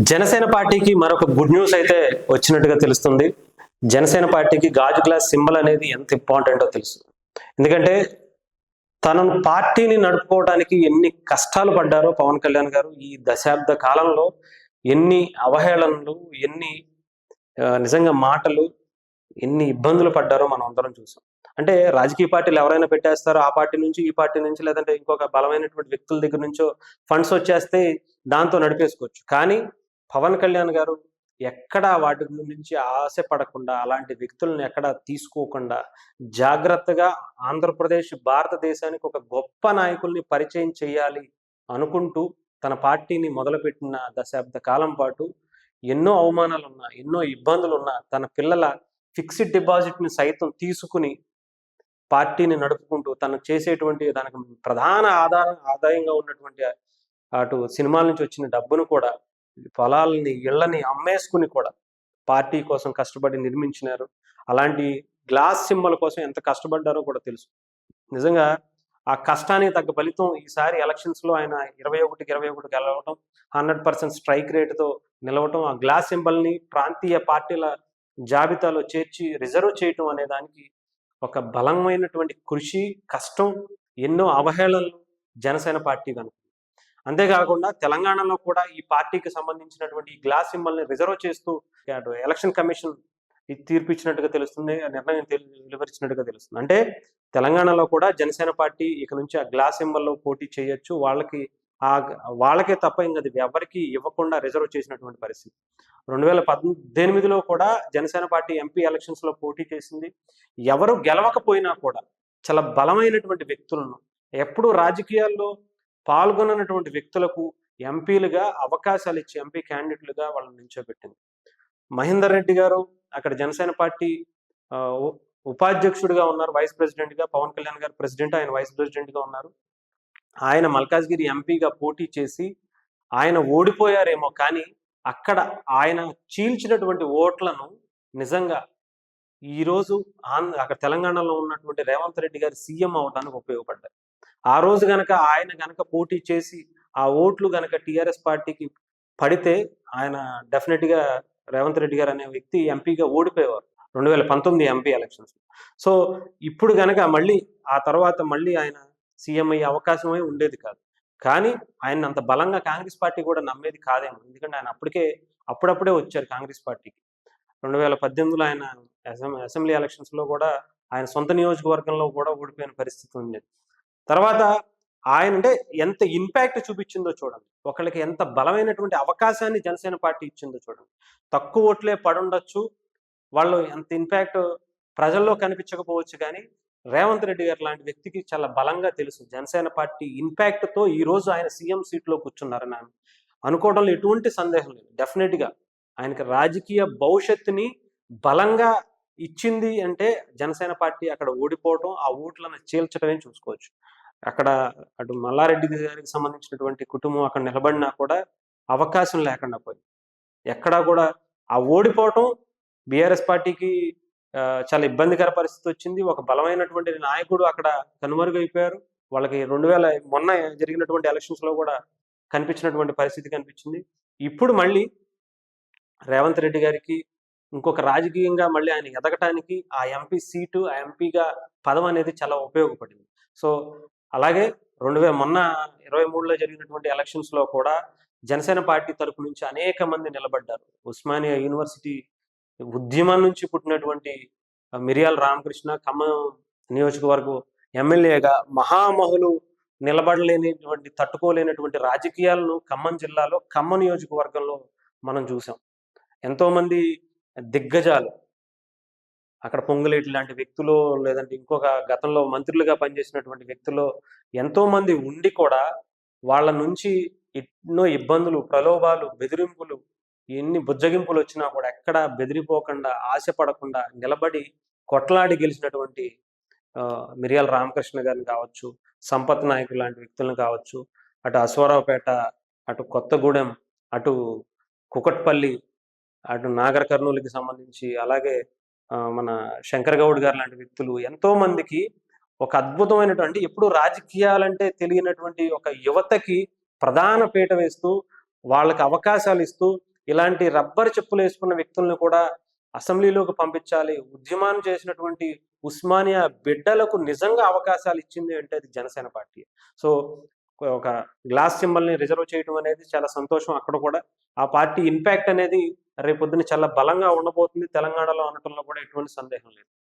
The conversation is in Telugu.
జనసేన పార్టీకి మరొక గుడ్ న్యూస్ అయితే వచ్చినట్టుగా తెలుస్తుంది. జనసేన పార్టీకి గాజు గ్లాస్ సింబల్ అనేది ఎంత ఇంపార్టెంటో తెలుసు. ఎందుకంటే తనను పార్టీని నడుపుకోవడానికి ఎన్ని కష్టాలు పడ్డారో పవన్ కళ్యాణ్ గారు ఈ దశాబ్ద కాలంలో, ఎన్ని అవహేళనలు, ఎన్ని నిజంగా మాటలు, ఎన్ని ఇబ్బందులు పడ్డారో మనం అందరం చూసాం. అంటే రాజకీయ పార్టీలు ఎవరైనా పెట్టేస్తారో ఆ పార్టీ నుంచి, ఈ పార్టీ నుంచి, లేదంటే ఇంకొక బలమైనటువంటి వ్యక్తుల దగ్గర నుంచో ఫండ్స్ వచ్చేస్తే దాంతో నడిపేసుకోవచ్చు. కానీ పవన్ కళ్యాణ్ గారు ఎక్కడా వాటి గురించి ఆశపడకుండా, అలాంటి వ్యక్తులను ఎక్కడా తీసుకోకుండా జాగ్రత్తగా ఆంధ్రప్రదేశ్, భారతదేశానికి ఒక గొప్ప నాయకుల్ని పరిచయం చేయాలి అనుకుంటూ తన పార్టీని మొదలుపెట్టిన దశాబ్ద కాలం పాటు ఎన్నో అవమానాలున్నా, ఎన్నో ఇబ్బందులున్నా, తన పిల్లల ఫిక్స్డ్ డిపాజిట్‌ని సైతం తీసుకుని పార్టీని నడుపుకుంటూ తను చేసేటువంటి దానికి ప్రధాన ఆదాయంగా ఉన్నటువంటి అటు సినిమాల నుంచి వచ్చిన డబ్బును కూడా, పొలాలని, ఇళ్ళని అమ్మేసుకుని కూడా పార్టీ కోసం కష్టపడి నిర్మించినారు. అలాంటి గ్లాస్ సింబల్ కోసం ఎంత కష్టపడ్డారో కూడా తెలుసు. నిజంగా ఆ కష్టానికి తగ్గ ఫలితం ఈసారి ఎలక్షన్స్‌లో ఆయన 21కి 21 గెలవటం, 100% స్ట్రైక్ రేట్‌తో నిలవటం, ఆ గ్లాస్ సింబల్‌ని ప్రాంతీయ పార్టీల జాబితాలో చేర్చి రిజర్వ్ చేయటం అనే దానికి ఒక బలమైనటువంటి కృషి, కష్టం, ఎన్నో అవహేళనలు జనసేన పార్టీ కనుక. అంతేకాకుండా తెలంగాణలో కూడా ఈ పార్టీకి సంబంధించినటువంటి ఈ గ్లాస్ సింబల్‌ని రిజర్వ్ చేస్తూ అటు ఎలక్షన్ కమిషన్ తీర్పు ఇచ్చినట్టుగా తెలుస్తుంది. నిర్ణయం వెలువరించినట్టుగా తెలుస్తుంది. అంటే తెలంగాణలో కూడా జనసేన పార్టీ ఇక నుంచి ఆ గ్లాస్ సింబల్‌లో పోటీ చేయొచ్చు. వాళ్ళకే తప్ప ఇంకది ఎవరికీ ఇవ్వకుండా రిజర్వ్ చేసినటువంటి పరిస్థితి. 2018లో కూడా జనసేన పార్టీ ఎంపీ ఎలక్షన్స్‌లో పోటీ చేసింది. ఎవరు గెలవకపోయినా కూడా చాలా బలమైనటువంటి వ్యక్తులను, ఎప్పుడూ రాజకీయాల్లో పాల్గొననటువంటి వ్యక్తులకు ఎంపీలుగా అవకాశాలు ఇచ్చి ఎంపీ క్యాండిడేట్లుగా వాళ్ళని నిల్చోబెట్టింది. మహేందర్ రెడ్డి గారు అక్కడ జనసేన పార్టీ ఉపాధ్యక్షుడిగా ఉన్నారు, వైస్ ప్రెసిడెంట్‌గా. పవన్ కళ్యాణ్ గారు ప్రెసిడెంట్, ఆయన వైస్ ప్రెసిడెంట్‌గా ఉన్నారు. ఆయన మల్కాజ్గిరి ఎంపీగా పోటీ చేసి ఆయన ఓడిపోయారేమో కానీ అక్కడ ఆయన చీల్చినటువంటి ఓట్లను నిజంగా ఈరోజు అక్కడ తెలంగాణలో ఉన్నటువంటి రేవంత్ రెడ్డి గారు సీఎం అవడానికి ఉపయోగపడ్డారు. ఆ రోజు ఆయన పోటీ చేసి ఆ ఓట్లు గనక టీఆర్ఎస్ పార్టీకి పడితే ఆయన డెఫినెట్‌గా రేవంత్ రెడ్డి గారు అనే వ్యక్తి ఎంపీగా ఓడిపోయేవారు 2019 ఎంపీ ఎలక్షన్స్. సో ఇప్పుడు గనక మళ్ళీ ఆ తర్వాత మళ్ళీ ఆయన సీఎం అయ్యే అవకాశమే ఉండేది కాదు. కానీ ఆయన్ని అంత బలంగా కాంగ్రెస్ పార్టీ కూడా నమ్మేది కాదేమో. ఎందుకంటే ఆయన అప్పుడప్పుడే వచ్చారు కాంగ్రెస్ పార్టీకి. 2018లో ఆయన అసెంబ్లీ ఎలక్షన్స్‌లో కూడా ఆయన సొంత నియోజకవర్గంలో కూడా ఓడిపోయిన పరిస్థితి ఉండేది. తర్వాత ఆయన అంటే ఎంత ఇంపాక్ట్ చూపించిందో చూడండి. ఒకళ్ళకి ఎంత బలమైనటువంటి అవకాశాన్ని జనసేన పార్టీ ఇచ్చిందో చూడండి. తక్కువ ఓట్లే పడుండొచ్చు. వాళ్ళు ఎంత ఇంపాక్ట్ ప్రజల్లో కనిపించకపోవచ్చు కానీ, రేవంత్ రెడ్డి గారు లాంటి వ్యక్తికి చాలా బలంగా తెలుసు. జనసేన పార్టీ ఇంపాక్ట్‌తో ఈరోజు ఆయన సీఎం సీట్‌లో కూర్చున్నారని అనుకోవడంలో ఎటువంటి సందేహం లేదు. డెఫినెట్‌గా ఆయనకి రాజకీయ భవిష్యత్తుని బలంగా ఇచ్చింది అంటే జనసేన పార్టీ అక్కడ ఓడిపోవటం, ఆ ఓట్లను చీల్చడమే చూసుకోవచ్చు. అక్కడ అటు మల్లారెడ్డి గారికి సంబంధించినటువంటి కుటుంబం అక్కడ నిలబడినా కూడా అవకాశం లేకుండా పోయింది. ఎక్కడా కూడా ఆ ఓడిపోవటం బీఆర్ఎస్ పార్టీకి చాలా ఇబ్బందికర పరిస్థితి వచ్చింది. ఒక బలమైనటువంటి నాయకుడు అక్కడ కనుమరుగైపోయారు. వాళ్ళకి మొన్న జరిగినటువంటి ఎలక్షన్స్‌లో కూడా కనిపించినటువంటి పరిస్థితి కనిపించింది. ఇప్పుడు మళ్ళీ రేవంత్ రెడ్డి గారికి ఇంకొక రాజకీయంగా మళ్ళీ ఆయన ఎదగటానికి ఆ ఎంపీ సీటు, ఆ ఎంపీగా పదవనేది చాలా ఉపయోగపడింది. సో అలాగే మొన్న 23లో జరిగినటువంటి ఎలక్షన్స్‌లో కూడా జనసేన పార్టీ తరపు నుంచి అనేక మంది నిలబడ్డారు. ఉస్మానియా యూనివర్సిటీ ఉద్యమం నుంచి పుట్టినటువంటి మిరియాల రామకృష్ణ ఖమ్మం నియోజకవర్గం ఎమ్మెల్యేగా మహామహులు నిలబడలేనిటువంటి, తట్టుకోలేనటువంటి రాజకీయాలను ఖమ్మం జిల్లాలో, ఖమ్మం నియోజకవర్గంలో మనం చూసాం. ఎంతోమంది దిగ్గజాలు అక్కడ పొంగులేటి లాంటి వ్యక్తులు, లేదంటే ఇంకొక గతంలో మంత్రులుగా పనిచేసినటువంటి వ్యక్తులు ఎంతోమంది ఉండి కూడా వాళ్ళ నుంచి ఎన్నో ఇబ్బందులు, ప్రలోభాలు, బెదిరింపులు, ఎన్ని బుజ్జగింపులు వచ్చినా కూడా ఎక్కడా బెదిరిపోకుండా, ఆశపడకుండా నిలబడి కొట్లాడి గెలిచినటువంటి మిరియాల రామకృష్ణ గారిని కావచ్చు, సంపత్ నాయక్ లాంటి వ్యక్తులను కావచ్చు, అటు అశ్వారావుపేట, అటు కొత్తగూడెం, అటు కుకట్పల్లి, అటు నాగర్ కర్నూలుకి సంబంధించి, అలాగే మన శంకర్ గౌడ్ గారు లాంటి వ్యక్తులు ఎంతో మందికి ఒక అద్భుతమైనటువంటి, ఎప్పుడు రాజకీయాలంటే తెలియనటువంటి ఒక యువతకి ప్రధాన పీట వేస్తూ వాళ్ళకి అవకాశాలు ఇస్తూ ఇలాంటి రబ్బర్ చెప్పులు వేసుకున్న వ్యక్తులను కూడా అసెంబ్లీలోకి పంపించాలి. ఉద్యమాన్ని చేసినటువంటి ఉస్మానియా బిడ్డలకు నిజంగా అవకాశాలు ఇచ్చింది అంటే అది జనసేన పార్టీ. సో ఒక గ్లాస్ సింబల్‌ని రిజర్వ్ చేయడం అనేది చాలా సంతోషం అక్కడ కూడా. ఆ పార్టీ ఇంపాక్ట్ అనేది రేపొద్దున చాలా బలంగా ఉండబోతుంది తెలంగాణలో అనటంలో కూడా ఎటువంటి సందేహం లేదు.